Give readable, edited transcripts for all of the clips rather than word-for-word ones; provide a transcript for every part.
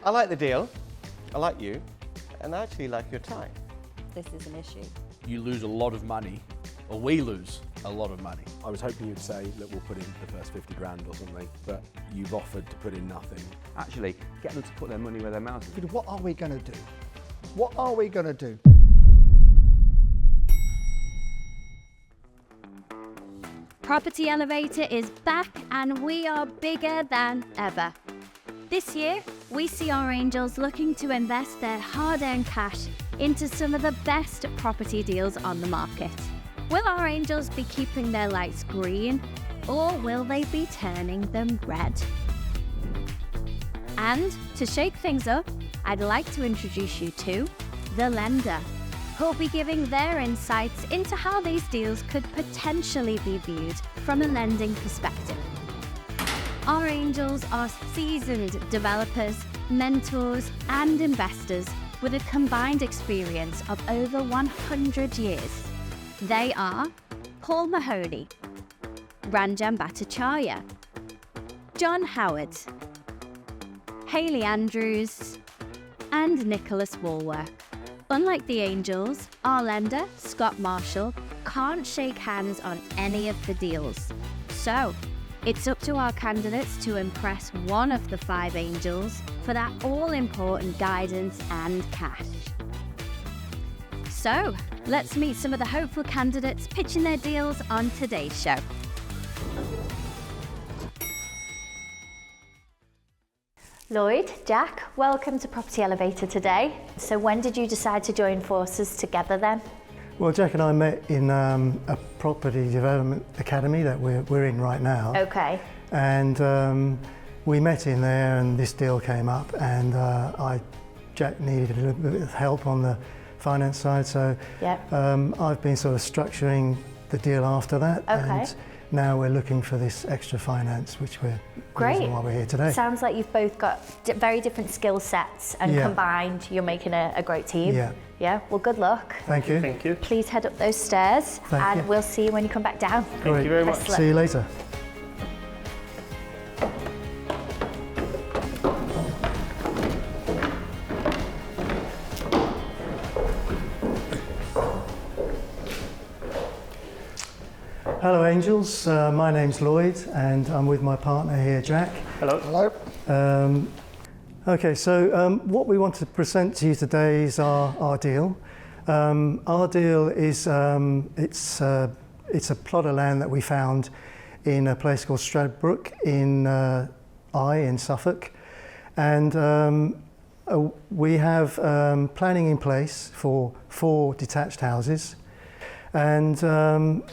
I like the deal, I like you, and I actually like your tie. This is an issue. You lose a lot of money, or we lose a lot of money. I was hoping you'd say, look, we'll put in the first 50 grand or something, but you've offered to put in nothing. Actually, get them to put their money where their mouth is. What are we going to do? What are we going to do? Property Elevator is back and we are bigger than ever. This year, we see our angels looking to invest their hard-earned cash into some of the best property deals on the market. Will our angels be keeping their lights green, or will they be turning them red? And to shake things up, I'd like to introduce you to the lender, who'll be giving their insights into how these deals could potentially be viewed from a lending perspective. Our angels are seasoned developers, mentors, and investors with a combined experience of over 100 years. They are Paul Mahoney, Ranjan Bhattacharya, John Howard, Hayley Andrews, and Nicholas Wallwork. Unlike the angels, our lender, Scott Marshall, can't shake hands on any of the deals. So, it's up to our candidates to impress one of the 5 angels for that all-important guidance and cash. So, let's meet some of the hopeful candidates pitching their deals on today's show. Lloyd, Jack, welcome to Property Elevator today. So when did you decide to join forces together then? Well, Jack and I met in a property development academy that we're in right now. Okay. And we met in there and this deal came up and Jack needed a little bit of help on the finance side, so Yep. I've been sort of structuring the deal after that. Okay. And now we're looking for this extra finance, which we're the Great. reason why we're here today. Sounds like you've both got very different skill sets and Yeah. combined you're making a great team. Yeah. Yeah, well good luck. Thank you. Thank you. Please head up those stairs Thank and you. we'll see you when you come back down. Great. you very Best much. of luck. See you later. Hello Angels, my name's Lloyd and I'm with my partner here, Jack. Hello. Hello. Okay, so what we want to present to you today is our deal. Our deal is it's a plot of land that we found in a place called Stradbrook in Suffolk, and we have planning in place for 4 detached houses. And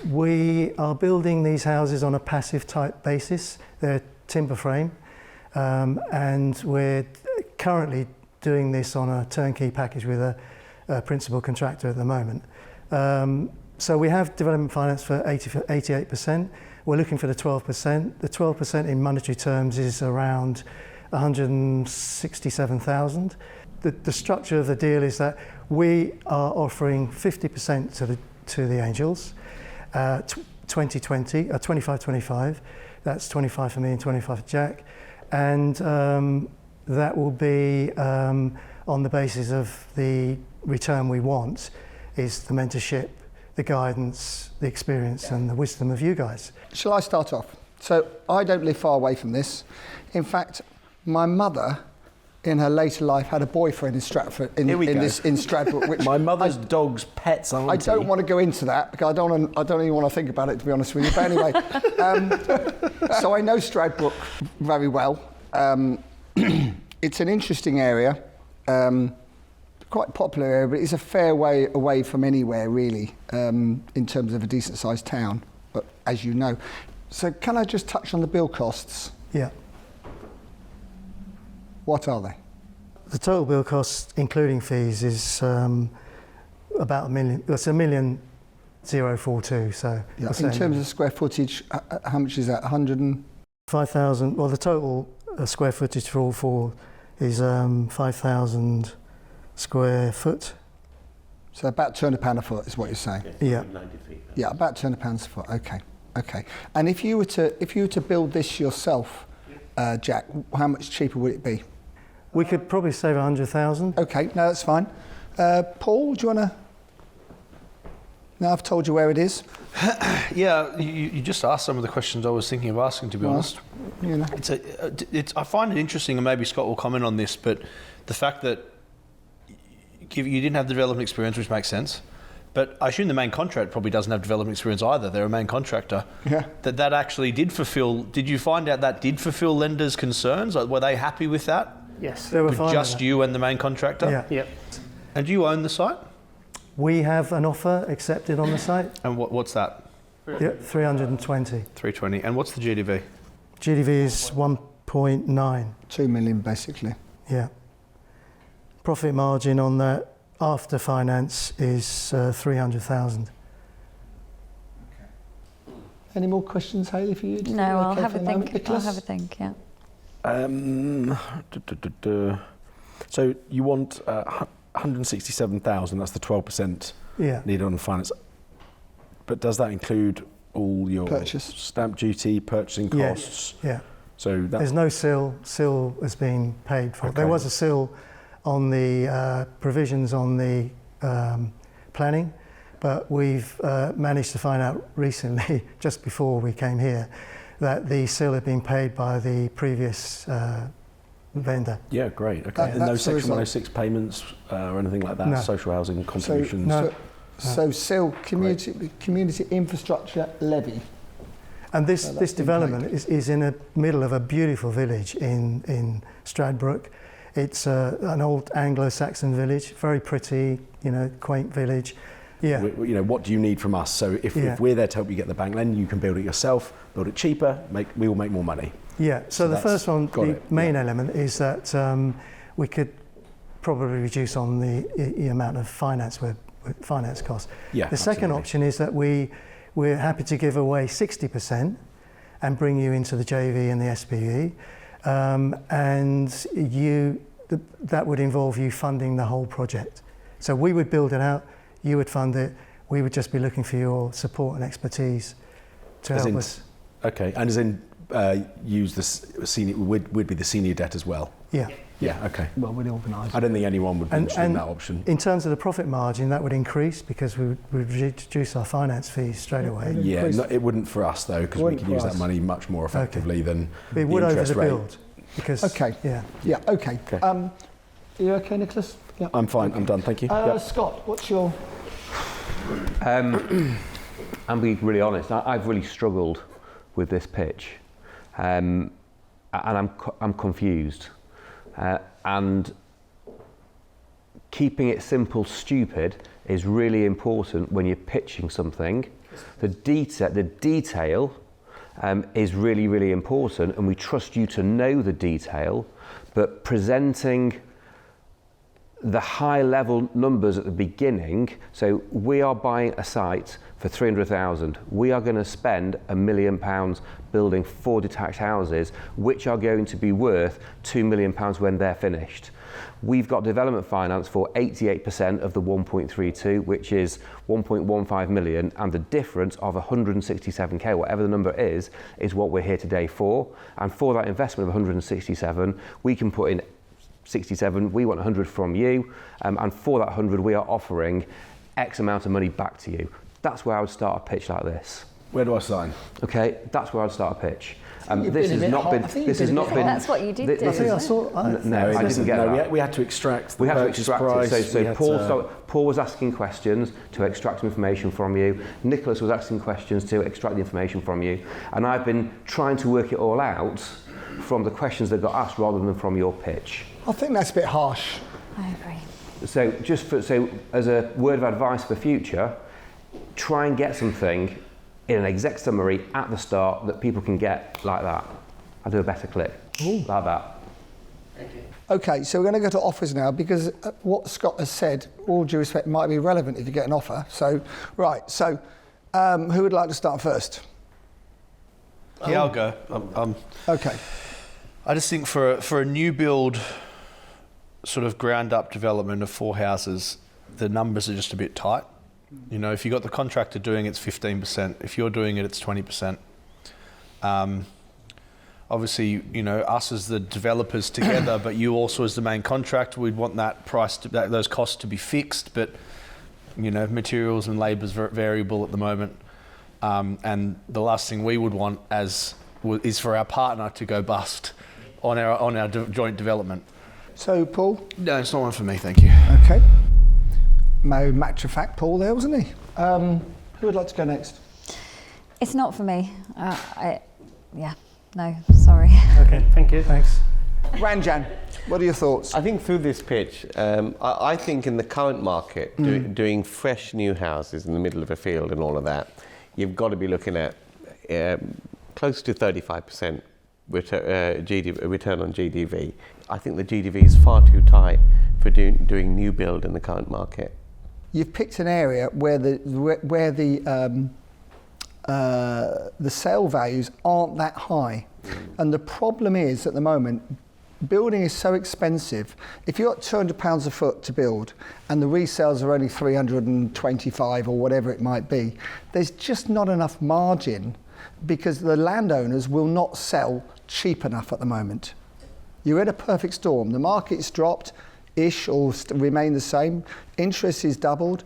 we are building these houses on a passive type basis. They're timber frame, and we're currently doing this on a turnkey package with a principal contractor at the moment. So we have development finance for 88%. We're looking for the 12%. The 12% in monetary terms is around 167,000. The structure of the deal is that we are offering 50% to the angels, 20-20, 25-25. That's 25 for me and 25 for Jack. And that will be on the basis of the return we want is the mentorship, the guidance, the experience and the wisdom of you guys. Shall I start off? So I don't live far away from this. In fact, my mother in her later life had a boyfriend in Stratford, in Stradbrook, which My mother's dog's pet's auntie. I don't want to go into that because I don't even want to think about it, to be honest with you. But anyway, so I know Stradbrook very well. It's an interesting area, quite popular area, but it's a fair way away from anywhere really, in terms of a decent sized town, but as you know. So can I just touch on the build costs? Yeah. What are they? The total bill cost, including fees, is about £1 million. It's £1,042,000. So Yeah. In terms of square footage, how much is that? 100 and 5,000. Well, the total square footage for all 4 is 5,000 square foot. so about £200 a foot is what you're saying. Yeah. 90 feet. Yeah, about £200 a foot. Okay, okay. And if you were to build this yourself, Jack, how much cheaper would it be? We could probably save 100,000. Okay, no, that's fine. Paul, do you want to? Now I've told you where it is. Yeah, you just asked some of the questions I was thinking of asking, to be honest. You know. I find it interesting, and maybe Scott will comment on this, but the fact that you didn't have the development experience, which makes sense, but I assume the main contract probably doesn't have development experience either. They're a main contractor. Yeah. That actually did fulfill. Did you find out that did fulfill lenders' concerns? Like, were they happy with that? Yes. They were fine with Just that. you and the main contractor? Yeah. Yep. And do you own the site? We have an offer accepted on the site. And what's that? Yeah, 320. 320. And what's the GDV? GDV is 1.9. 2 million, basically. Yeah. Profit margin on that after finance is 300,000. Any more questions, Hayley, for you? No, I'll Okay have for a the moment? think. I'll Nicholas? have a think, yeah. So you want 167,000, that's the 12% Yeah. needed on finance. But does that include all your Purchase. stamp duty, purchasing Yeah. costs? Yeah. So There's that, no SIL. SIL has been paid for. There Okay. was a SIL on the provisions on the planning, but we've managed to find out recently, just before we came here, that the SIL had been paid by the previous vendor. yeah, great. Okay. That- And no that's the Section result. 106 payments or anything like that? No. Social housing contributions? No. So SIL, community infrastructure levy. And this, that's this been development is in the middle of a beautiful village in Stradbroke. It's an old Anglo-Saxon village, very pretty, quaint village. Yeah. What do you need from us? So if we're there to help you get the bank lend, you can build it yourself, build it cheaper, we will make more money. Yeah, so the that's- first one, got the it, main yeah. element is that we could probably reduce on the amount of finance costs. Yeah, The second absolutely. option is that we're happy to give away 60% and bring you into the JV and the SPV, and that would involve you funding the whole project. So we would build it out, you would fund it, we would just be looking for your support and expertise to As help in- us. Okay, and as in use the senior, would be the senior debt as well? Yeah. Yeah, okay. Well, we'd organise. I don't think anyone would be And- interested in and that option. In terms of the profit margin, that would increase because we would reduce our finance fees straight away. Yeah, increase- it wouldn't for us though, because we Wouldn't can for use us. that money much more effectively than It the would over interest the rate. build because Okay. yeah. Yeah, okay. Okay. Are you okay, Nicholas? Yeah. I'm fine, I'm done, thank you. Yep. Scott, what's your... I'm being really honest. I've really struggled with this pitch, and I'm confused. And keeping it simple, stupid is really important when you're pitching something. The detail is really, really important, and we trust you to know the detail. But presenting the high level numbers at the beginning, so we are buying a site for 300,000. We are going to spend £1 million building 4 detached houses, which are going to be worth £2 million when they're finished. We've got development finance for 88% of the 1.32, which is 1.15 million, and the difference of 167k, whatever the number is what we're here today for. And for that investment of 167, we can put in 67, we want 100 from you, and for that 100 we are offering X amount of money back to you. That's where I would start a pitch like this. Where do I sign? Okay, that's where I'd start a pitch. you've This been a has bit not hot. been. I think This you've has been a not bit been. hot. That's what you did, thi- didn't I think I you? saw. No, I didn't get that. We had to extract the We had to purchase extract price. it. So we had Paul was asking questions to extract some information from you. Nicholas was asking questions to extract the information from you. And I've been trying to work it all out from the questions that got asked rather than from your pitch. I think that's a bit harsh. I agree. So so as a word of advice for future, try and get something in an exec summary at the start that people can get like that. I'll do a better clip. Like that. Okay, so we're going to go to offers now because what Scott has said, all due respect, might be relevant if you get an offer. So, right, so who would like to start first? Yeah, I'll go. Okay. I just think for a new build, sort of ground up development of 4 houses, the numbers are just a bit tight. You know, if you got the contractor doing it, it's 15%. If you're doing it, it's 20%. obviously, you know, us as the developers together, but you also as the main contractor, we'd want that price, those costs to be fixed. But, you know, materials and labour's variable at the moment. And the last thing we would want is for our partner to go bust on our joint development. So, Paul? No, it's not one for me, thank you. Okay. Matter of fact, Paul there, wasn't he? Who would like to go next? It's not for me. Yeah, no, sorry. Okay, thank you. Thanks. Ranjan, what are your thoughts? I think through this pitch, I think in the current market, doing fresh new houses in the middle of a field and all of that, you've got to be looking at close to 35% return on GDV. I think the GDV is far too tight for doing new build in the current market. You've picked an area where the sale values aren't that high, and the problem is at the moment, building is so expensive. If you're at £200 a foot to build, and the resales are only 325 or whatever it might be, there's just not enough margin because the landowners will not sell cheap enough at the moment. You're in a perfect storm. The market's dropped-ish or remain the same. Interest is doubled.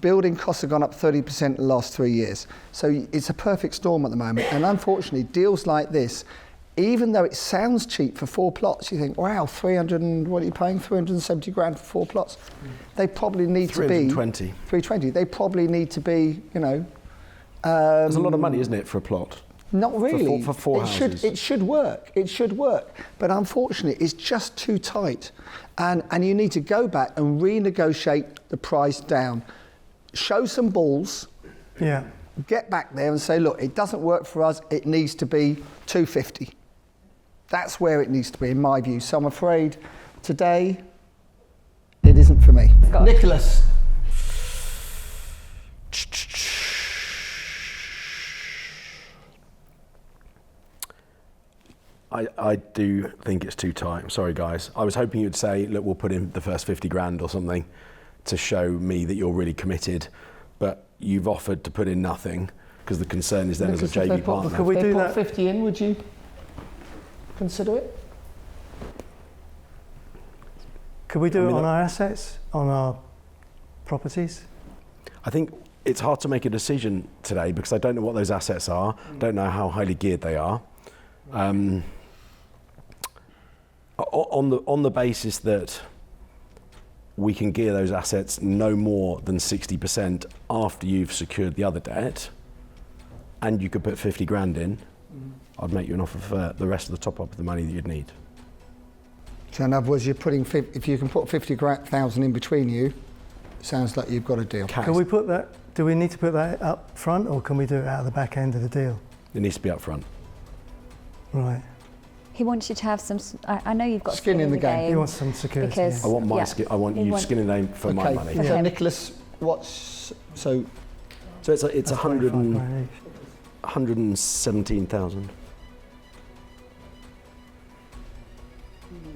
Building costs have gone up 30% in the last 3 years. So it's a perfect storm at the moment. And unfortunately, deals like this, even though it sounds cheap for 4 plots, you think, wow, 300 and what are you paying? 370 grand for 4 plots. They probably need to be 320. They probably need to be, you know. There's a lot of money, isn't it, for a plot? Not really. For 4 houses. It should work. It should work. But unfortunately, it's just too tight. And you need to go back and renegotiate the price down. Show some balls. Yeah. Get back there and say, look, it doesn't work for us. It needs to be 250. That's where it needs to be, in my view. So I'm afraid today, it isn't for me. Nicholas. I do think it's too tight. I'm sorry, guys. I was hoping you'd say, look, we'll put in the first 50 grand or something to show me that you're really committed. But you've offered to put in nothing because the concern is then as a JV partner. Could we do that? 50 in, would you consider it? Could we do it on our assets, on our properties? I think it's hard to make a decision today because I don't know what those assets are, don't know how highly geared they are. On the basis that we can gear those assets no more than 60% after you've secured the other debt, and you could put 50 grand in, I'd make you an offer for the rest of the top up of the money that you'd need. So in other words, you're putting, if you can put 50,000 in between you, it sounds like you've got a deal. Can we put that, do we need to put that up front or can we do it out of the back end of the deal? It needs to be up front. Right. He wants you to have some, I know you've got Skin in the game. He wants some security. Because, I want my yeah. skin. I want you skin in the game for my money. Okay, Yeah. Nicholas, what's so? So it's 100 and, 35 grand each. 117,000.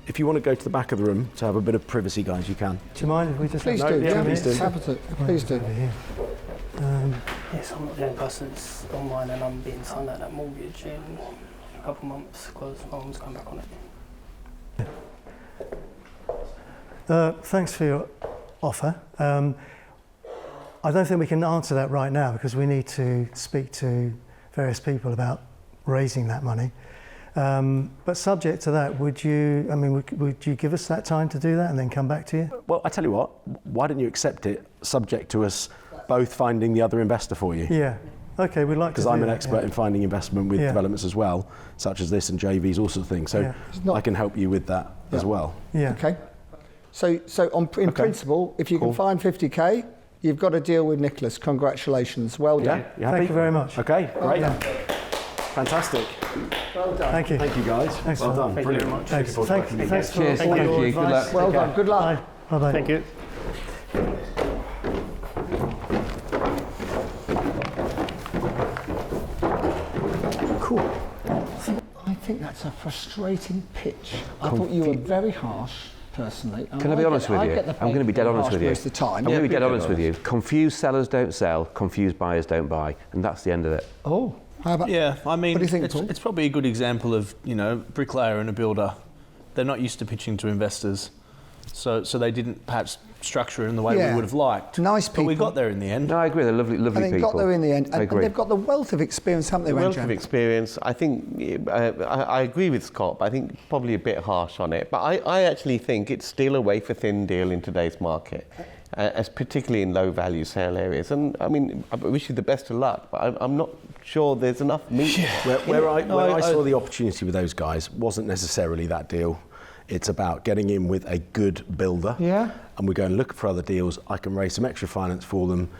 If you want to go to the back of the room to have a bit of privacy, guys, you can. Do you mind if we just Please have do. yeah, Please do. Please do. over here? Yes, I'm not the only person that's on mine and I'm being signed out that mortgage in a couple of months because no one's come back on it. Thanks for your offer. I don't think we can answer that right now because we need to speak to various people about raising that money. But subject to that, would you give us that time to do that and then come back to you? Well, I tell you what, why don't you accept it subject to us both finding the other investor for you? Yeah. Okay, we'd like to. Because I'm an expert in finding investment with developments as well, such as this and JVs, all sorts of things. So I can help you with that as well. Yeah. Okay. So in principle, if you can find 50k, you've got to deal with Nicholas. Congratulations. Well done. Yeah, you happy? Thank you very much. Okay, great. Fantastic. Well done. Thank you. Thank you, guys. Excellent. Well done. Thank Brilliant. you very much. Thanks. Thanks for Cheers. all Thank your you. Good advice. luck. Well Take done. care. Good luck. Bye-bye. Thank you. Cool. I think that's a frustrating pitch. I thought you were very harsh, personally. Can I be honest with you? I'm going to be dead honest with you. Most of the time. I'm going to be dead honest with you. Confused sellers don't sell, confused buyers don't buy, and that's the end of it. Oh. How about, Yeah, I mean, what do you think, Paul? it's probably a good example of, bricklayer and a builder. They're not used to pitching to investors, so they didn't perhaps structure it in the way we would have liked. Nice people. But we got there in the end. No, I agree. They're lovely And they people. got there in the end. I And agree. they've got the wealth of experience, haven't they, The wealth Ranjan? of experience, I think, I agree with Scott, but I think probably a bit harsh on it. But I actually think it's still a wafer thin deal in today's market, as particularly in low value sale areas. And I mean, I wish you the best of luck, but I'm not sure there's enough meat. Where I saw the opportunity with those guys wasn't necessarily that deal. It's about getting in with a good builder. Yeah. And we're going to look for other deals. I can raise some extra finance for them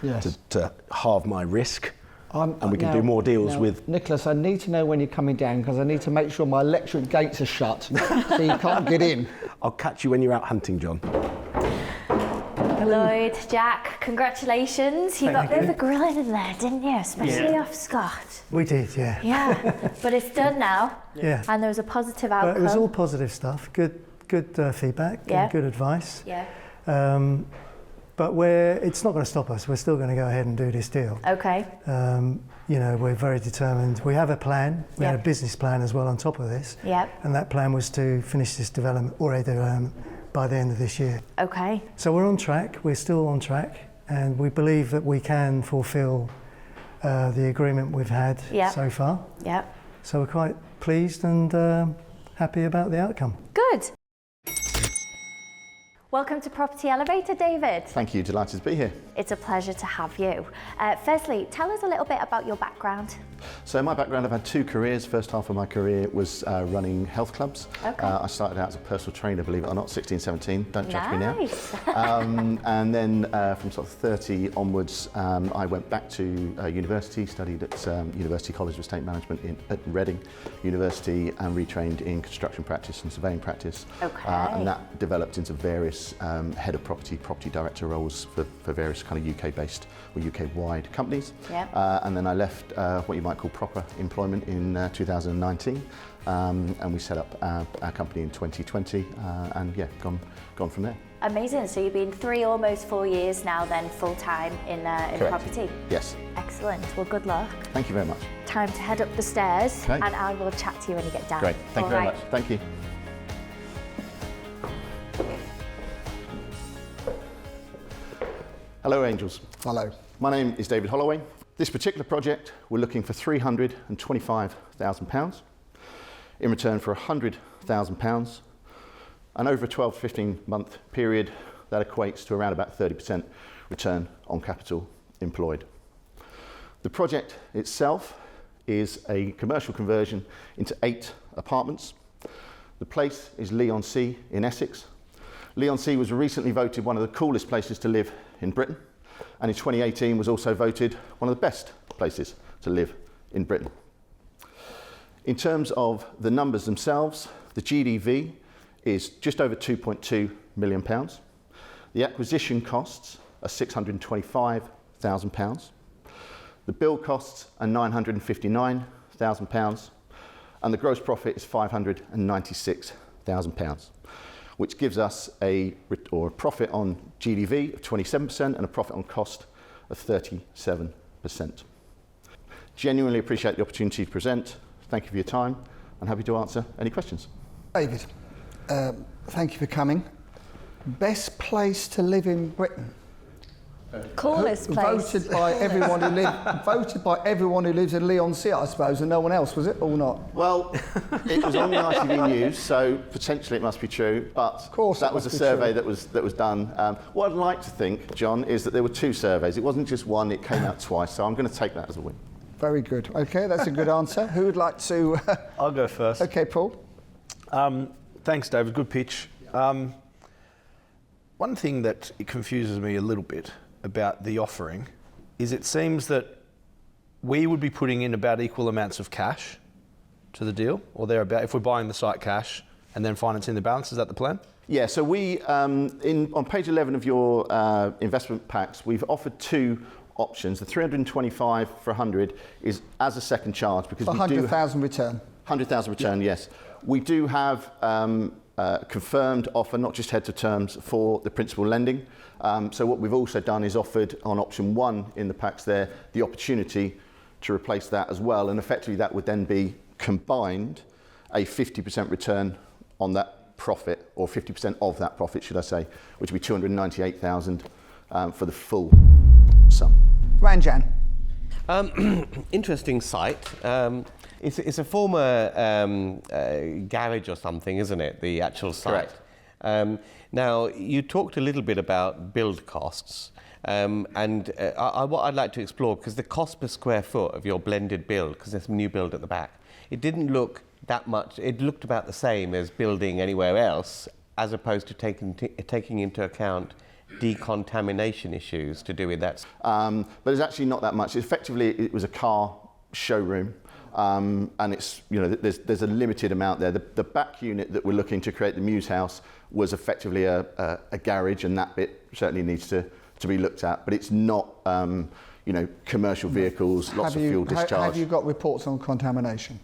to halve my risk. And we can do more deals with... Nicholas, I need to know when you're coming down because I need to make sure my electric gates are shut so you can't get in. I'll catch you when you're out hunting, John. Lloyd, Jack, congratulations. You got a bit of a grilling in there, didn't you? Especially off Scott. We did, yeah. Yeah, but it's done now. Yeah. And there was a positive outcome. But it was all positive stuff. Good feedback. Yeah. Good advice. Yeah. But it's not going to stop us. We're still going to go ahead and do this deal. Okay. We're very determined. We have a plan. We had a business plan as well on top of this. Yep. And that plan was to finish this development by the end of this year. Okay. So we're on track. We're still on track, and we believe that we can fulfil the agreement we've had so far. Yep. So we're quite pleased and happy about the outcome. Good. Welcome to Property Elevator, David. Thank you, delighted to be here. It's a pleasure to have you. Firstly, tell us a little bit about your background. So my background, I've had two careers. First half of my career was running health clubs. Okay. I started out as a personal trainer, believe it or not, 16, 17, don't judge me now. Nice. And then from sort of 30 onwards, I went back to university, studied at University College of Estate Management at Reading University and retrained in construction practice and surveying practice. Okay. And that developed into various head of property director roles for various kind of UK-based or UK-wide companies. Yep. And then I left what you might call proper employment in 2019, and we set up our company in 2020, and gone from there. Amazing. So you've been almost 4 years now then full-time in property? Yes. Excellent. Well, good luck. Thank you very much. Time to head up the stairs, Okay. and I will chat to you when you get down. Great. Thank you very much. Thank you. Hello, Angels. Hello. My name is David Holloway. This particular project, we're looking for £325,000 in return for £100,000, and over a 12 to 15 month period, that equates to around about 30% return on capital employed. The project itself is a commercial conversion into 8 apartments. The place is Leigh-on-Sea in Essex. Leigh-on-Sea was recently voted one of the coolest places to live in Britain, and in 2018 was also voted one of the best places to live in Britain. In terms of the numbers themselves, the GDV is just over £2.2 million. The acquisition costs are £625,000. The build costs are £959,000, and the gross profit is £596,000. which gives us a profit on GDV of 27% and a profit on cost of 37%. Genuinely appreciate the opportunity to present. Thank you for your time. I'm happy to answer any questions. David, thank you for coming. Best place to live in Britain? Coolest place. Voted by everyone who lives in Leigh-on-Sea, I suppose, and no one else, was it, or not? Well, it was on the ITV News, so potentially it must be true, but of course that was a survey that was done. What I'd like to think, John, is that there were 2 surveys. It wasn't just one, it came out twice, so I'm going to take that as a win. Very good. Okay, that's a good answer. Who would like to... I'll go first. Okay, Paul. Thanks, David. Good pitch. One thing that it confuses me a little bit about the offering is it seems that we would be putting in about equal amounts of cash to the deal, or thereabout, if we're buying the site cash and then financing the balance. Is that the plan? Yeah, so we, on page 11 of your investment packs, we've offered 2 options. The 325 for 100 is as a second charge because for we do 100,000 return. 100,000 return, yes. We do have confirmed offer, not just heads of terms, for the principal lending. So what we've also done is offered on option 1 in the packs there the opportunity to replace that as well, and effectively that would then be combined a 50% return on that profit, or 50% of that profit, should I say, which would be 298,000 for the full sum. Ranjan. Interesting site. It's a former garage or something, isn't it? The actual site. Correct. Now, you talked a little bit about build costs, and what I'd like to explore, because the cost per square foot of your blended build, because there's some new build at the back, it didn't look that much. It looked about the same as building anywhere else, as opposed to taking into account decontamination issues to do with that. But it's actually not that much. Effectively, it was a car showroom, and it's, you know, there's a limited amount there. The back unit that we're looking to create, the Muse House, was effectively a garage, and that bit certainly needs to be looked at. But it's not, you know, commercial vehicles, lots of fuel discharge. Have you got reports on contamination?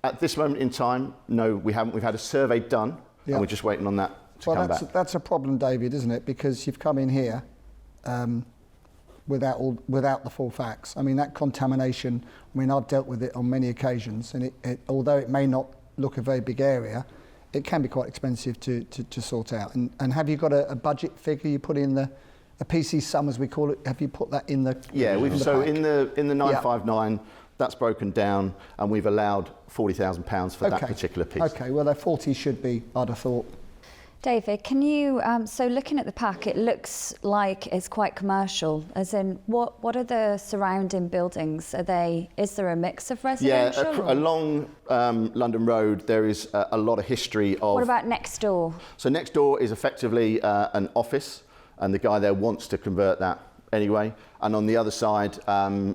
At this moment in time, no, we haven't. We've had a survey done, and we're just waiting on that to come back. That's a problem, David, isn't it? Because you've come in here without the full facts. I mean, that contamination, I mean, I've dealt with it on many occasions, and although it may not look a very big area, it can be quite expensive to sort out. And have you got a budget figure you put in a PC sum, as we call it? Have you put that in the in the 959, that's broken down, and we've allowed £40,000 for that particular piece. Okay, well, that 40 should be, I'd have thought. David, can you, so looking at the pack, it looks like it's quite commercial, as in what are the surrounding buildings? Is there a mix of residential? Yeah, along London Road, there is a lot of history of... What about next door? So next door is effectively an office, and the guy there wants to convert that anyway. And on the other side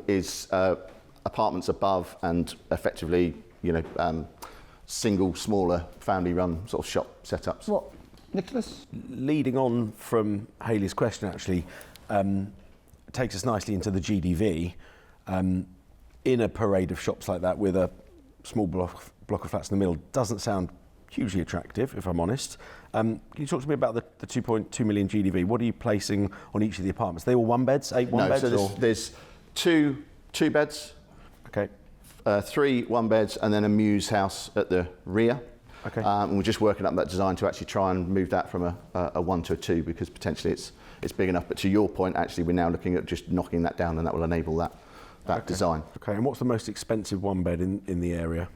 is apartments above, and effectively, you know, single, smaller, family-run sort of shop setups. What? Nicholas? Leading on from Hayley's question, actually, takes us nicely into the GDV. In a parade of shops like that, with a small block of flats in the middle, doesn't sound hugely attractive, if I'm honest. Can you talk to me about the 2.2 million GDV? What are you placing on each of the apartments? Are they all one beds, 8 one beds? So there's two beds, okay, 3 one beds, and then a Muse House at the rear. Okay. And we're just working up that design to actually try and move that from a 1 to a 2, because potentially it's big enough. But to your point, actually, we're now looking at just knocking that down, and that will enable that design. Okay, and what's the most expensive one bed in the area?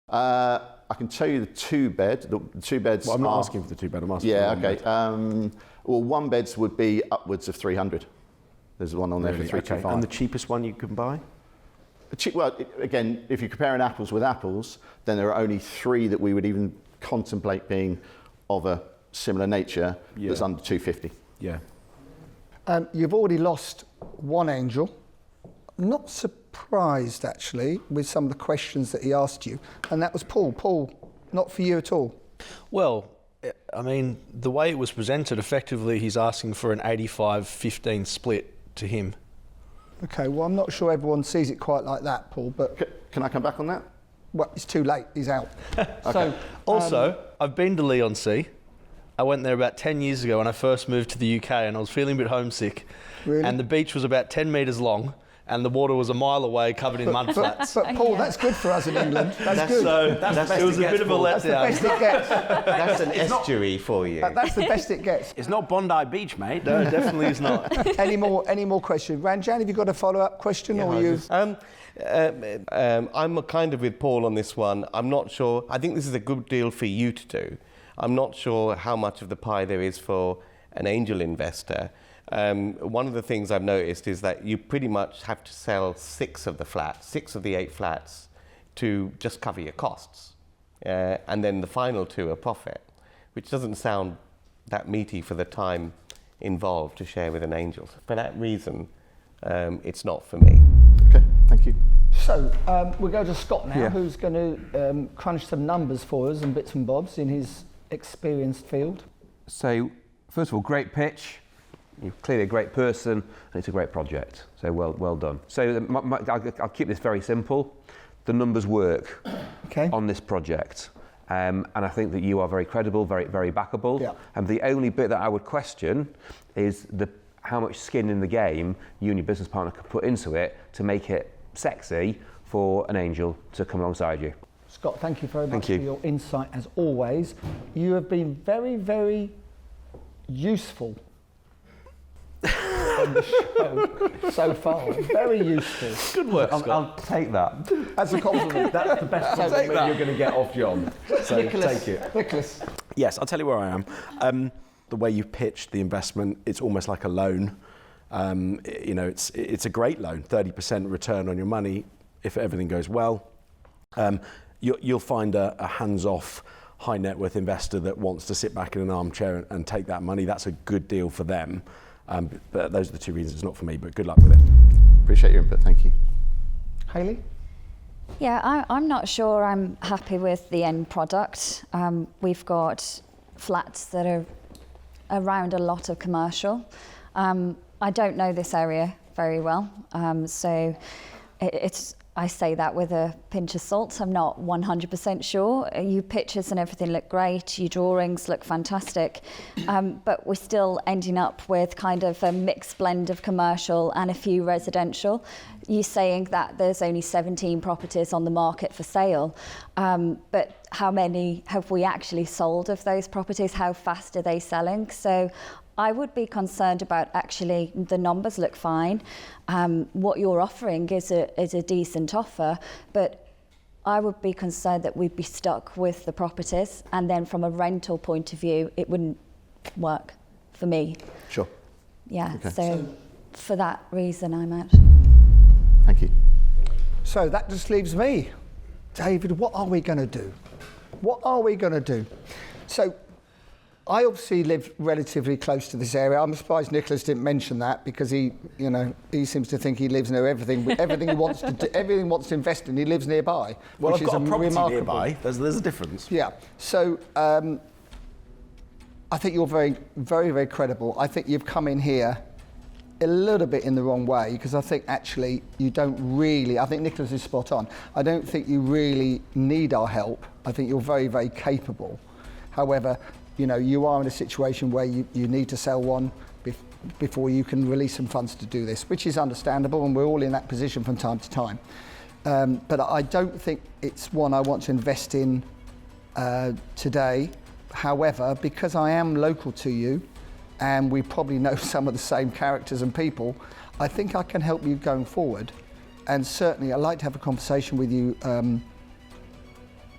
I can tell you the 2 bed. The 2 beds. Well, I'm not asking for the 2 bed. I'm asking. Yeah. for the Okay. Well, 1 beds would be upwards of 300. There's one on there for 325. Okay. And the cheapest one you can buy? Well, again, if you're comparing apples with apples, then there are only 3 that we would even contemplate being of a similar nature. That's under 250. Yeah. You've already lost one angel. I'm not surprised, actually, with some of the questions that he asked you, and that was Paul. Paul, not for you at all. Well, I mean, the way it was presented, effectively, he's asking for an 85-15 split to him. Okay, well, I'm not sure everyone sees it quite like that, Paul, but... Can I come back on that? Well, it's too late. He's out. Okay. Also, I've been to Leigh-on-Sea. I went there about 10 years ago when I first moved to the UK, and I was feeling a bit homesick. Really? And the beach was about 10 metres long, and the water was a mile away, covered in mud flats. But Paul, that's good for us in England. That's good. So it was a bit of a letdown. That's the best it gets. That's an estuary for you. That's the best it gets. It's not Bondi Beach, mate. No, it definitely is not. Any more questions? Ranjan, have you got a follow-up question, or you? I'm kind of with Paul on this one. I'm not sure. I think this is a good deal for you to do. I'm not sure how much of the pie there is for an angel investor. One of the things I've noticed is that you pretty much have to sell 6 of the 8 flats to just cover your costs. And then the final 2 are profit, which doesn't sound that meaty for the time involved to share with an angel. For that reason, it's not for me. Okay, thank you. So we'll go to Scott now, who's going to crunch some numbers for us and bits and bobs in his experienced field. So, first of all, great pitch. You're clearly a great person, and it's a great project. So well done. So I'll keep this very simple. The numbers work on this project, and I think that you are very credible, very very backable. Yeah. And the only bit that I would question is how much skin in the game you and your business partner could put into it to make it sexy for an angel to come alongside you. Scott, thank you very much you. for your insight as always. You have been very, very useful on the show so far. Very useful. Good work, Scott. I'll take that. As a compliment. That's the best compliment you're going to get off John. So take it. Nicholas. Yes, I'll tell you where I am. The way you pitched the investment, it's almost like a loan. You know, it's a great loan, 30% return on your money if everything goes well. You'll find a hands-off, high net worth investor that wants to sit back in an armchair and take that money. That's a good deal for them. But those are the two reasons. It's not for me, but good luck with it. Appreciate your input, thank you. Hayley? Yeah, I'm not sure I'm happy with the end product. We've got flats that are around a lot of commercial. I don't know this area very well, so I say that with a pinch of salt. I'm not 100% sure. Your pictures and everything look great, your drawings look fantastic, but we're still ending up with kind of a mixed blend of commercial and a few residential. You're saying that there's only 17 properties on the market for sale, but how many have we actually sold of those properties? How fast are they selling? So I would be concerned about actually the numbers look fine. What you're offering is a decent offer, but I would be concerned that we'd be stuck with the properties, and then from a rental point of view, it wouldn't work for me. Sure. Yeah, Okay. so for that reason I'm out. Thank you. So that just leaves me. David, what are we going to do? What are we going to do? So I obviously live relatively close to this area. I'm surprised Nicholas didn't mention that, because he seems to think he lives near everything. Everything he wants to do, everything he wants to invest in, he lives nearby. Well, which I've got is a property remarkable. nearby. There's a difference. Yeah. So I think you're very, very, very credible. I think you've come in here a little bit in the wrong way, because I think actually you don't really, I think Nicholas is spot on. I don't think you really need our help. I think you're very, very capable. However, you are in a situation where you need to sell one before you can release some funds to do this, which is understandable, and we're all in that position from time to time. But I don't think it's one I want to invest in today. However, because I am local to you, and we probably know some of the same characters and people, I think I can help you going forward. And certainly I'd like to have a conversation with you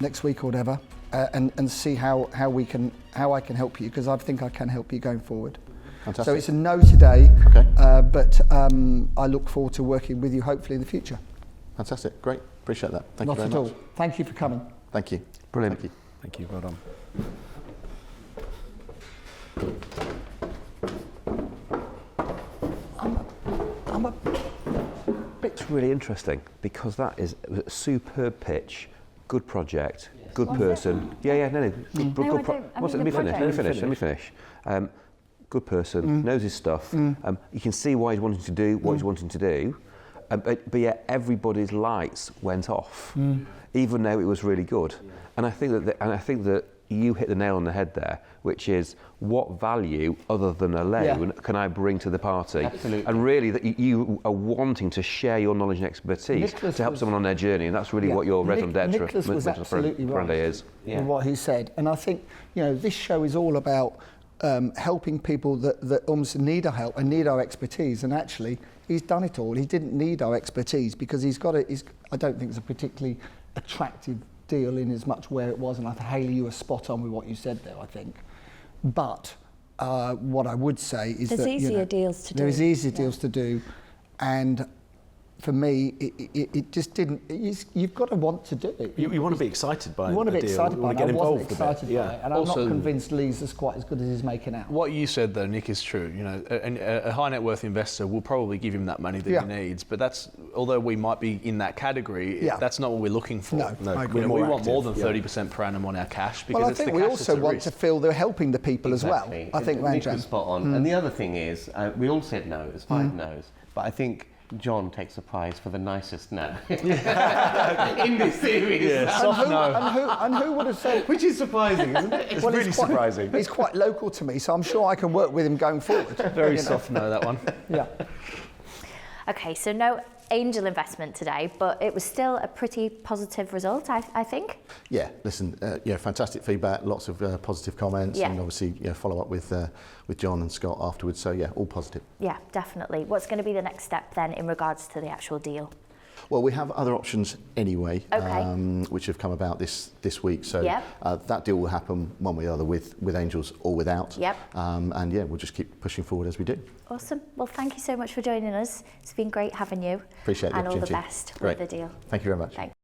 next week or whatever, and see how I can help you, because I think I can help you going forward. Fantastic. So it's a no today, Okay. but I look forward to working with you hopefully in the future. Fantastic, great. Appreciate that. Thank Not you at very all. much. Thank you for coming. Thank you. Brilliant. Thank you. Thank you. Well done. I'm a bit. It's really interesting, because that is a superb pitch, good project, good person. Yeah, no. Good, No, I good don't- I what's mean it? the Let me finish. Good person, knows his stuff. You can see why he's wanting to do what he's wanting to do, but yet everybody's lights went off, even though it was really good. And I think that you hit the nail on the head there, which is what value other than a loan can I bring to the party? Absolutely. And really that you are wanting to share your knowledge and expertise Nicholas to help was- someone on their journey, and that's really what your raison d'etre Nicholas was absolutely right is. with what he said, and I think this show is all about helping people that almost need our help and need our expertise. And actually, he's done it all. He didn't need our expertise because he's got it. I don't think it's a particularly attractive deal in as much where it was. And I think Hayley, you were spot on with what you said there, I think. But what I would say is There's that easier deals to do. there is easier deals to do, and for me, it just didn't. You've got to want to do it. You want to be excited by it. You want to be excited by it. I wasn't excited Yeah. by it, and I'm Also- not convinced Lee's is quite as good as he's making out. What you said though, Nick, is true. A high net worth investor will probably give him that money that he needs, but that's, although we might be in that category, that's not what we're looking for. No, I agree. We More want more active, than 30% per annum on our cash, because Well, I it's think the we cash also that's at want risk. to feel they're helping the people as well. I think Nick was Ranjan. spot on. And the other thing is, we all said no. It was 5 no's, but I think John takes a prize for the nicest no in this series. And who would have said? Which is surprising, isn't it? It's really surprising. He's quite local to me, so I'm sure I can work with him going forward. Very soft no, that one. Yeah. Okay, so no angel investment today, but it was still a pretty positive result, I think. Yeah, listen, fantastic feedback, lots of positive comments, Yeah. and obviously follow up with John and Scott afterwards. So yeah, all positive. Yeah, definitely. What's going to be the next step then in regards to the actual deal? Well, we have other options anyway, Okay. which have come about this week. So Yep. that deal will happen one way or the other with Angels or without. Yep. And yeah, we'll just keep pushing forward as we do. Awesome. Well, thank you so much for joining us. It's been great having you. Appreciate the and all the opportunity. best Great. with the deal. Thank you very much. Thanks.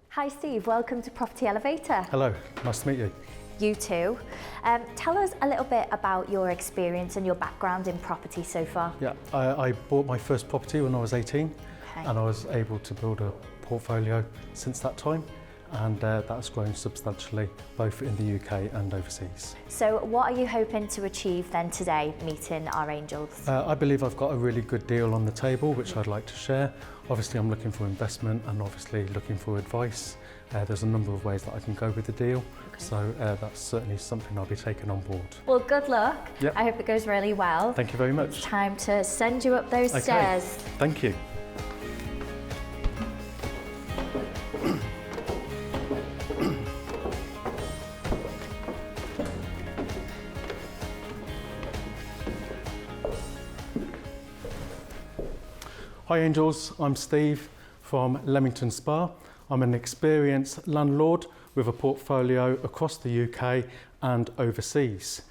Hi, Steve. Welcome to Property Elevator. Hello, nice to meet you. You too. Tell us a little bit about your experience and your background in property so far. Yeah, I bought my first property when I was 18, Okay. and I was able to build a portfolio since that time, and that's grown substantially both in the UK and overseas. So what are you hoping to achieve then today, meeting our angels? I believe I've got a really good deal on the table which I'd like to share. Obviously I'm looking for investment and obviously looking for advice. There's a number of ways that I can go with the deal, so that's certainly something I'll be taking on board. Well, good luck. Yep. I hope it goes really well. Thank you very much. It's time to send you up those stairs. Thank you. Hi Angels, I'm Steve from Leamington Spa. I'm an experienced landlord with a portfolio across the UK and overseas.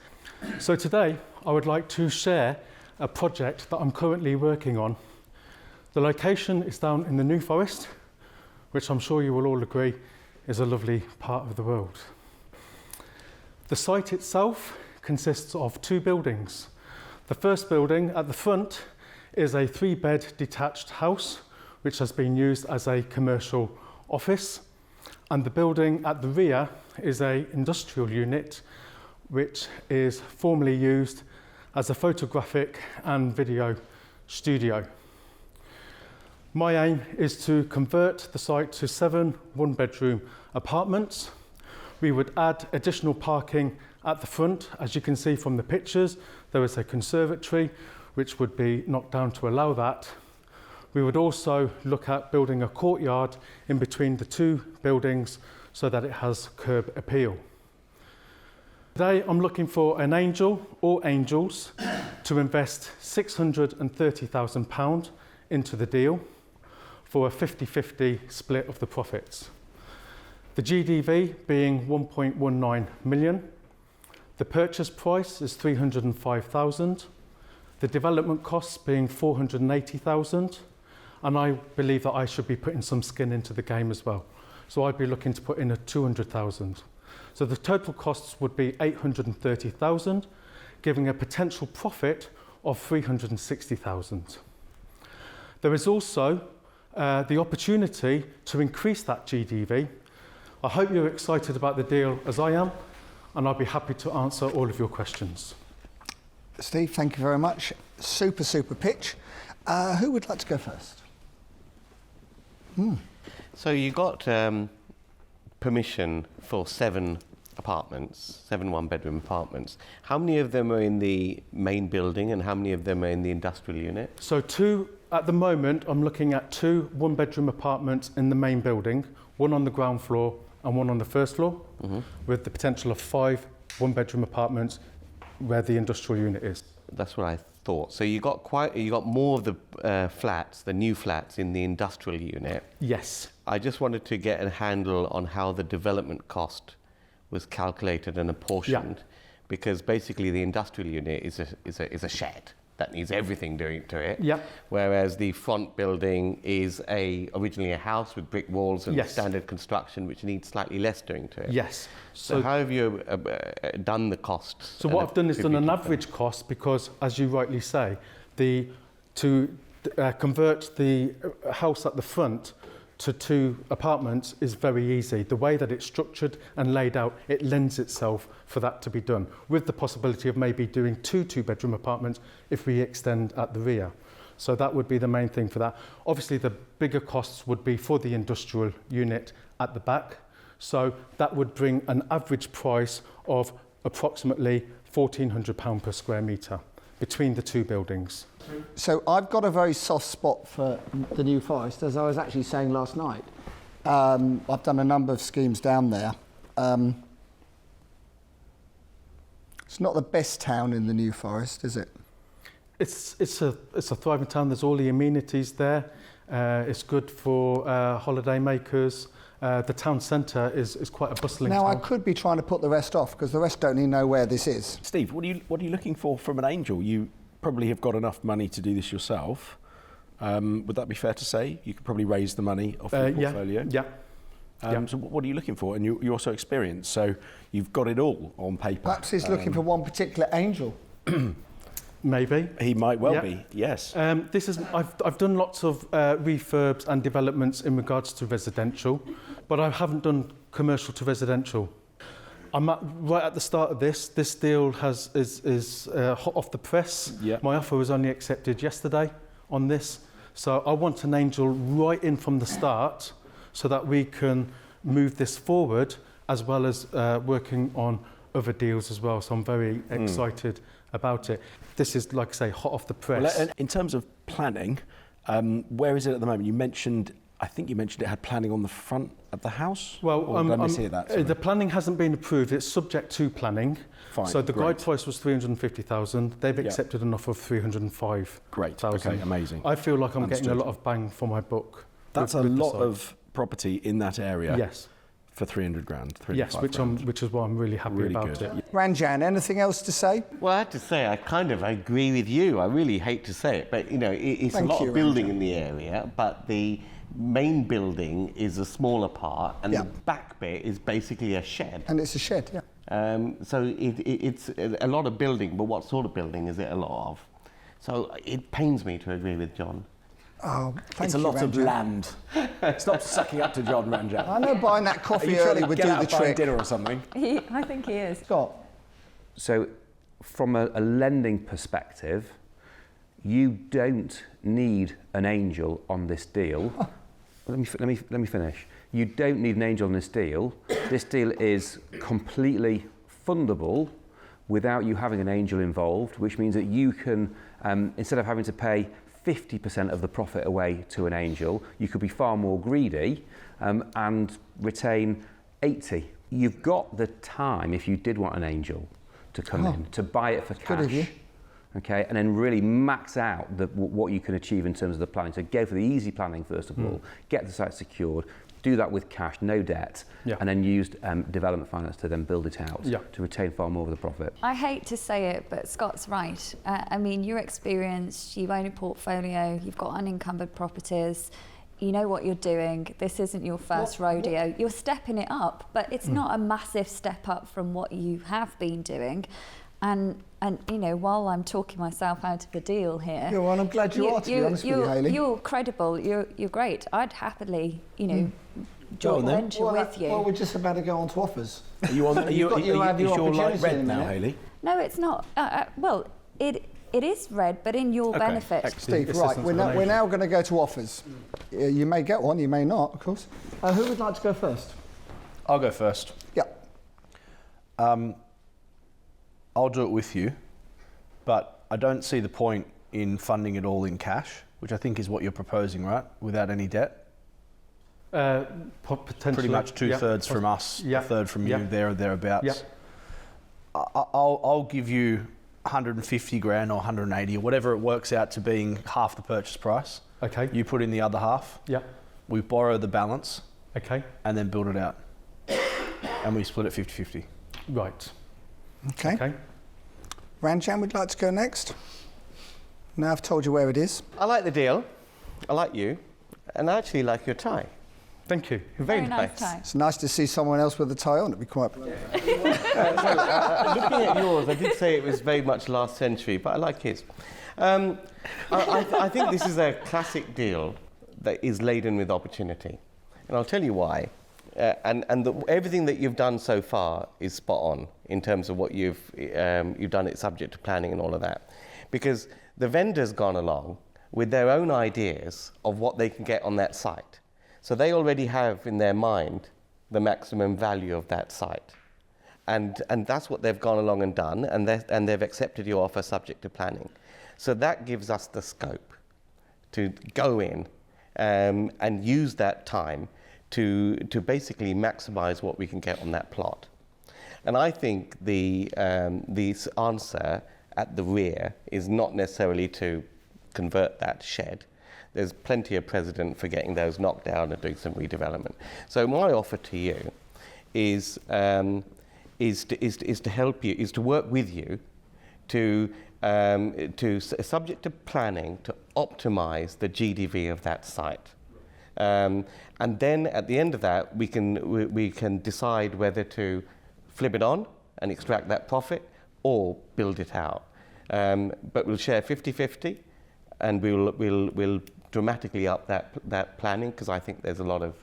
So today I would like to share a project that I'm currently working on. The location is down in the New Forest, which I'm sure you will all agree is a lovely part of the world. The site itself consists of 2 buildings. The first building at the front is a 3-bed detached house which has been used as a commercial office, and the building at the rear is an industrial unit which is formerly used as a photographic and video studio. My aim is to convert the site to 7 one-bedroom apartments. We would add additional parking at the front. As you can see from the pictures, there is a conservatory which would be knocked down to allow that. We would also look at building a courtyard in between the 2 buildings so that it has curb appeal. Today I'm looking for an angel or angels to invest £630,000 into the deal for a 50-50 split of the profits. The GDV being 1.19 million. The purchase price is 305,000. The development costs being 480,000. And I believe that I should be putting some skin into the game as well. So I'd be looking to put in a 200,000. So the total costs would be 830,000, giving a potential profit of 360,000. There is also the opportunity to increase that GDV. I hope you're excited about the deal as I am, and I'll be happy to answer all of your questions. Steve, thank you very much. Super pitch. Who would like to go first? So you got permission for 7 apartments, 7 one-bedroom apartments. How many of them are in the main building and how many of them are in the industrial unit? So 2, at the moment, I'm looking at 2 one-bedroom apartments in the main building, 1 on the ground floor and 1 on the first floor, with the potential of 5 one-bedroom apartments where the industrial unit is. That's what I thought. So you got more of the flats, the new flats in the industrial unit. Yes. I just wanted to get a handle on how the development cost was calculated and apportioned, because basically the industrial unit is a shed that needs everything doing to it. Yeah. Whereas the front building is originally a house with brick walls and standard construction, which needs slightly less doing to it. Yes. So how have you done the costs? So what I've done is done an average cost because, as you rightly say, to convert the house at the front to 2 apartments is very easy. The way that it's structured and laid out, it lends itself for that to be done, with the possibility of maybe doing 2 two-bedroom apartments if we extend at the rear. So that would be the main thing for that. Obviously, the bigger costs would be for the industrial unit at the back. So that would bring an average price of approximately £1,400 per square metre. between the two buildings. So I've got a very soft spot for the New Forest, as I was actually saying last night. I've done a number of schemes down there. It's not the best town in the New Forest, is it? It's a thriving town. There's all the amenities there. It's good for holiday makers. The town centre is quite a bustling Now, town. I could be trying to put the rest off because the rest don't even know where this is. Steve, what are you looking for from an angel? You probably have got enough money to do this yourself. Would that be fair to say? You could probably raise the money off your portfolio. Yeah. So what are you looking for? And you're also experienced, so you've got it all on paper. Perhaps he's looking for one particular angel. Maybe. He might well be, yes. I've done lots of refurbs and developments in regards to residential, but I haven't done commercial to residential. I'm right at the start of this. This deal is hot off the press. Yeah. My offer was only accepted yesterday on this. So I want an angel right in from the start so that we can move this forward as well as working on other deals as well. So I'm very excited about it. This is, like I say, hot off the press. Well, in terms of planning, where is it at the moment? I think you mentioned it had planning on the front of the house? Well, or did I mishear that? Sorry. The planning hasn't been approved. It's subject to planning. Fine, so the great. guide price was 350,000. They've accepted an offer of 305,000. Great, okay, amazing. I feel like I'm Understood. getting a lot of bang for my buck. That's a lot of property in that area. Yes. For 300 grand. Yes, which is why I'm really happy Really about good. it. Ranjan, anything else to say? Well, I have to say, I kind of agree with you. I really hate to say it, but, you know, it's Thank a lot you, of building Ranjan. in the area, but the main building is a smaller part, and Yeah. the back bit is basically a shed. And it's a shed, yeah. So it's a lot of building, but what sort of building is it a lot of? So it pains me to agree with John. Oh, thank It's a you, lot of Ranjan. land. Stop sucking up to John, Ranjan. I know buying that coffee early would do the trick. Dinner or something? I think he is. Scott, So from a lending perspective, you don't need an angel on this deal. Let me finish. You don't need an angel on this deal. This deal is completely fundable without you having an angel involved, which means that you can, instead of having to pay 50% of the profit away to an angel, you could be far more greedy and retain 80. You've got the time, if you did want an angel, to come in, to buy it for good of you. cash, okay, and then really max out what you can achieve in terms of the planning. So go for the easy planning first of all, get the site secured, do that with cash, no debt, and then use development finance to then build it out to retain far more of the profit. I hate to say it, but Scott's right. I mean, you're experienced, you own a portfolio, you've got unencumbered properties, you know what you're doing. This isn't your first rodeo. You're stepping it up, but it's not a massive step up from what you have been doing. And you know, while I'm talking myself out of a deal here, yeah, well, I'm glad you are, to be honest with you, Hayley. You're credible. You're great. I'd happily, you know, joint venture with you. Well, we're just about to go on to offers. Are you on? So Is your light opportunity red in a now, minute. Hayley? No, it's not. Well, it is red, but in your benefit. Steve, right, we're now going to go to offers. You may get one, you may not, of course. Who would like to go first? I'll go first. Yeah. I'll do it with you, but I don't see the point in funding it all in cash, which I think is what you're proposing, right? Without any debt? Potentially. Pretty much two-thirds from us, a third from you, there or thereabouts. Yeah. I'll give you 150 grand or 180 or whatever it works out to being half the purchase price. Okay. You put in the other half. Yeah. We borrow the balance. Okay. And then build it out. And we split it 50-50. Right. Okay. Okay. Ranjan would like to go next. Now I've told you where it is. I like the deal. I like you. And I actually like your tie. Thank you. Very nice tie. It's nice to see someone else with a tie on, to be quite... Looking at yours, I did say it was very much last century, but I like his. I think this is a classic deal that is laden with opportunity. And I'll tell you why. Everything that you've done so far is spot on in terms of what you've done it subject to planning and all of that. Because the vendor's gone along with their own ideas of what they can get on that site. So they already have in their mind the maximum value of that site. And that's what they've gone along and done, and they've accepted your offer subject to planning. So that gives us the scope to go in and use that time to basically maximise what we can get on that plot. And I think the answer at the rear is not necessarily to convert that shed. There's plenty of precedent for getting those knocked down and doing some redevelopment. So my offer to you is to help you, is to work with you to subject to planning, to optimise the GDV of that site. And then at the end of that, we can decide whether to flip it on and extract that profit or build it out. But we'll share 50-50, and we'll dramatically up that planning, because I think there's a lot of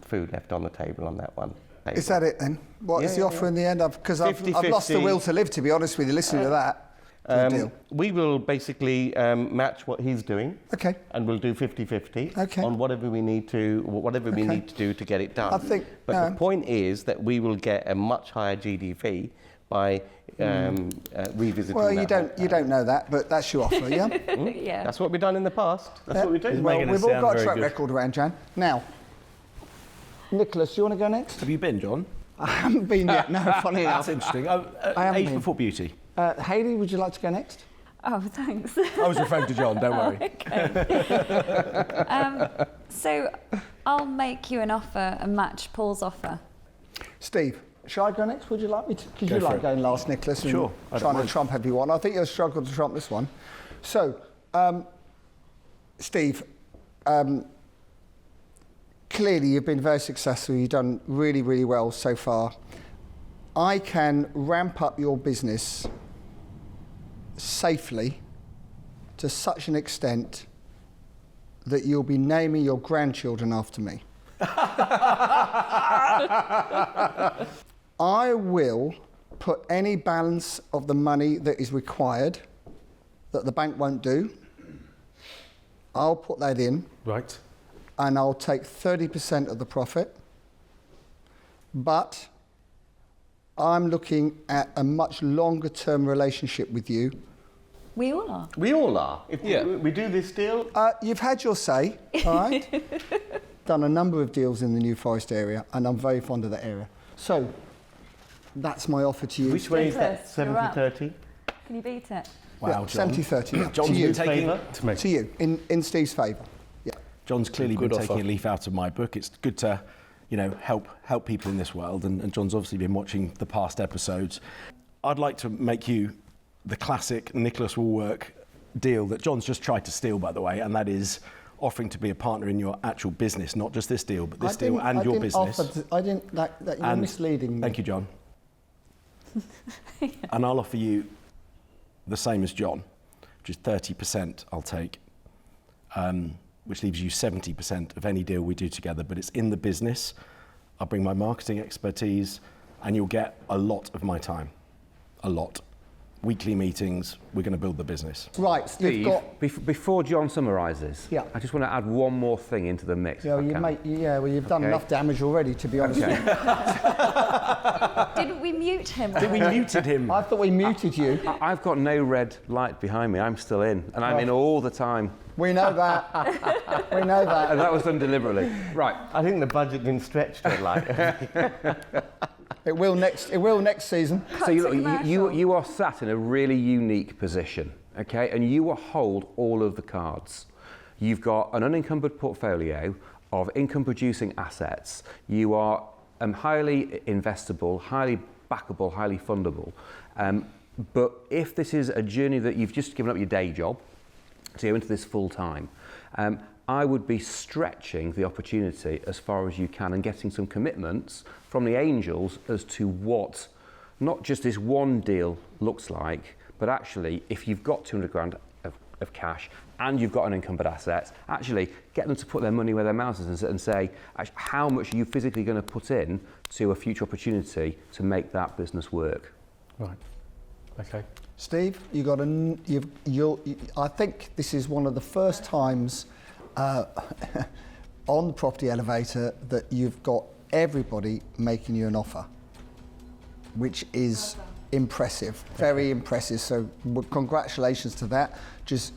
food left on the table on that one. Is that it then? What is the offer in the end? Because I've lost the will to live, to be honest with you, listening to that. Deal. We will basically match what he's doing. Okay. And we'll do 50-50 okay. on whatever we need to do to get it done. I think, but the point is that we will get a much higher GDV by revisiting. Well, you don't know that, but that's your offer, yeah. Yeah. That's what we've done in the past. That's what we do. Well, we've all got a track record around Jan. Now, Nicholas, do you want to go next? Have you been, John? I haven't been yet. No, funny enough. That's interesting. Age before beauty. Hayley, would you like to go next? Oh, thanks. I was referring to John, don't worry. Okay. So I'll make you an offer and match Paul's offer. Steve, shall I go next? Would you like me to? Because you like going last, Nicholas, and sure, trying to trump everyone. I think you'll struggle to trump this one. So, Steve, clearly you've been very successful. You've done really, really well so far. I can ramp up your business safely to such an extent that you'll be naming your grandchildren after me. I will put any balance of the money that is required that the bank won't do. I'll put that in. Right. And I'll take 30% of the profit. But I'm looking at a much longer term relationship with you. We all are. We all are. If we do this deal. You've had your say, all right? Done a number of deals in the New Forest area, and I'm very fond of that area. So, that's my offer to you. Which way is that? 70-30? Can you beat it? Wow, John. 70-30. Yeah. John's to you. To you, in Steve's favour. Yeah. John's clearly been Good taking offer. a leaf out of my book. It's good to, help people in this world, and John's obviously been watching the past episodes. I'd like to make you the classic Nicholas Wallwork deal that John's just tried to steal, by the way, and that is offering to be a partner in your actual business, not just this deal, but this deal and your business. You're misleading me. Thank you, John. And I'll offer you the same as John, which is 30% I'll take, which leaves you 70% of any deal we do together, but it's in the business. I'll bring my marketing expertise, and you'll get a lot of my time. A lot. Weekly meetings, we're going to build the business. Right, Steve, before John summarises, I just want to add one more thing into the mix. Yeah, you've done enough damage already, to be honest with you. Didn't we mute him? We muted him. I thought we muted you. I've got no red light behind me. I'm still in, and I'm in all the time. We know that. We know that. And that was done deliberately. Right. I think the budget didn't stretch to it like. It will next season. So you are sat in a really unique position, okay? And you will hold all of the cards. You've got an unencumbered portfolio of income-producing assets. You are highly investable, highly backable, highly fundable. But if this is a journey that you've just given up your day job to go into this full time, I would be stretching the opportunity as far as you can and getting some commitments from the angels as to what not just this one deal looks like, but actually if you've got 200 grand of cash and you've got unencumbered assets, actually get them to put their money where their mouth is and say how much are you physically going to put in to a future opportunity to make that business work. Right. Okay. Steve, I think this is one of the first times on the property elevator that you've got everybody making you an offer. which is impressive, very impressive. So congratulations to that. Just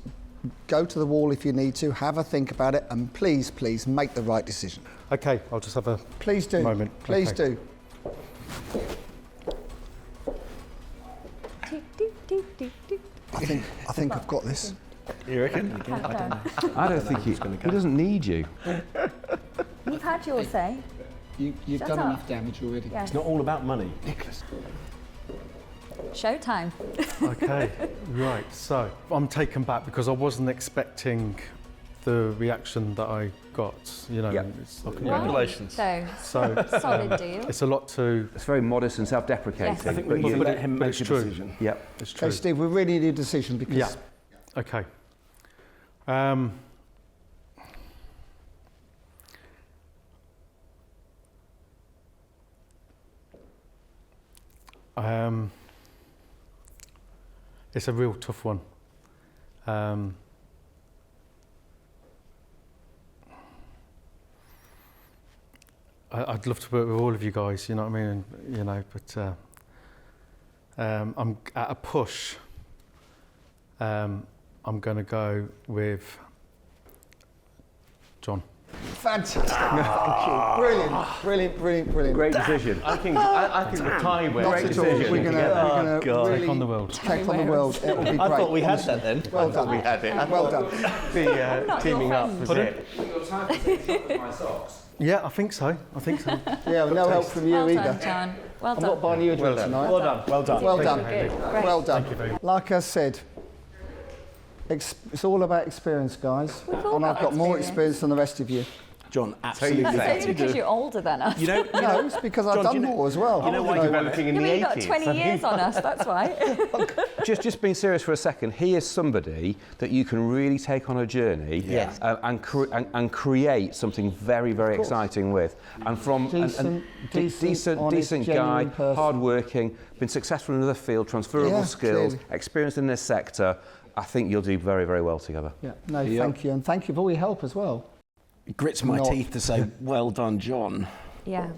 go to the wall if you need to, have a think about it, and please, please make the right decision. Okay, I'll just have a Please do. moment. Please Okay. do. I think I've got this. You reckon? I don't think he doesn't need you. You've had your say. You've Shut done up. enough damage already. Yes. It's not all about money. Nicholas. Showtime. Okay, right. So I'm taken back because I wasn't expecting the reaction that I got. You know, Yep. it's, Congratulations. So, so solid deal. it's a lot to. It's very modest and self-deprecating. Yes. I think but we need to you- let him but make it's a true. decision. Yep. It's true. Okay, Steve, we really need a decision because Yeah. Okay. It's a real tough one. I'd love to work with all of you guys, you know what I mean? You know, but I'm at a push. I'm going to go with John. fantastic. Thank you. Brilliant, brilliant, brilliant, brilliant. Great decision. I think the tie wins. Not at all. We're going to really Take on the world. take on the world. It will be great. I thought we had that then. Well done. We had it. Well done. The teaming up was it. Yeah, I think so. I think so. Yeah, well, no help from you Well either. done, John. Well I'm done. not buying you a drink tonight. Well done. Well done. Well done. Good. Great. Well done. Thank you very much. Like I said, it's all about experience, guys. all And I've got got more experience. experience than the rest of you. John, absolutely. That's Fair. only because you're older than us. You know, No, it's because I've John, done do you know- more as well. You know why developing in You the mean you've 80s? got 20 years on us, that's why. Just being serious for a second, he is somebody that you can really take on a journey and create something very, very exciting with. And from Decent, honest, decent guy, genuine person. hard-working, been successful in another field, transferable Yeah, skills, clearly. experienced in this sector. I think you'll do very, very well together. Yeah, no, thank you. And thank you for all your help as well. it grits my Not- teeth to say, well done, John. Yeah.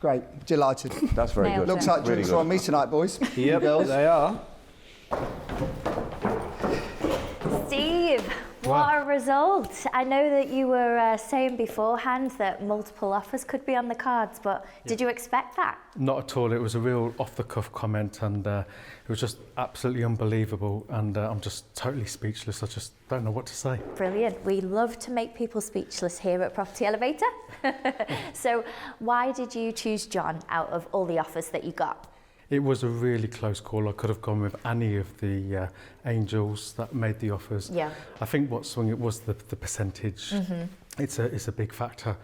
Great, delighted. That's very Nailed good. it. Looks like Really drinks good. are on me tonight, boys. Yep, girls. they are. Steve, what a result. I know that you were saying beforehand that multiple offers could be on the cards, but did you expect that? Not at all. It was a real off-the-cuff comment, and it was just absolutely unbelievable. And I'm just totally speechless. I just don't know what to say. Brilliant. We love to make people speechless here at Property Elevator. So why did you choose John out of all the offers that you got? It was a really close call. I could have gone with any of the angels that made the offers. Yeah. I think what swung it was the percentage. It's a big factor.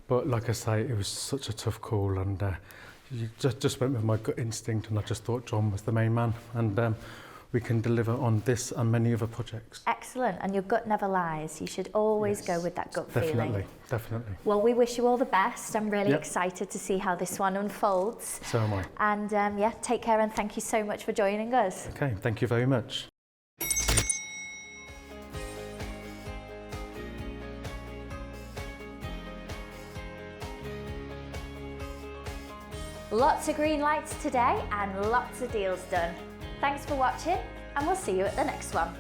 But like I say, it was such a tough call, and you just went with my gut instinct, and I just thought John was the main man, and we can deliver on this and many other projects. Excellent. And your gut never lies. You should always go with that gut feeling. Definitely. Well, we wish you all the best. I'm really Yep. excited to see how this one unfolds. So am I. And yeah, take care and thank you so much for joining us. Okay, thank you very much. Lots of green lights today and lots of deals done. Thanks for watching, and we'll see you at the next one.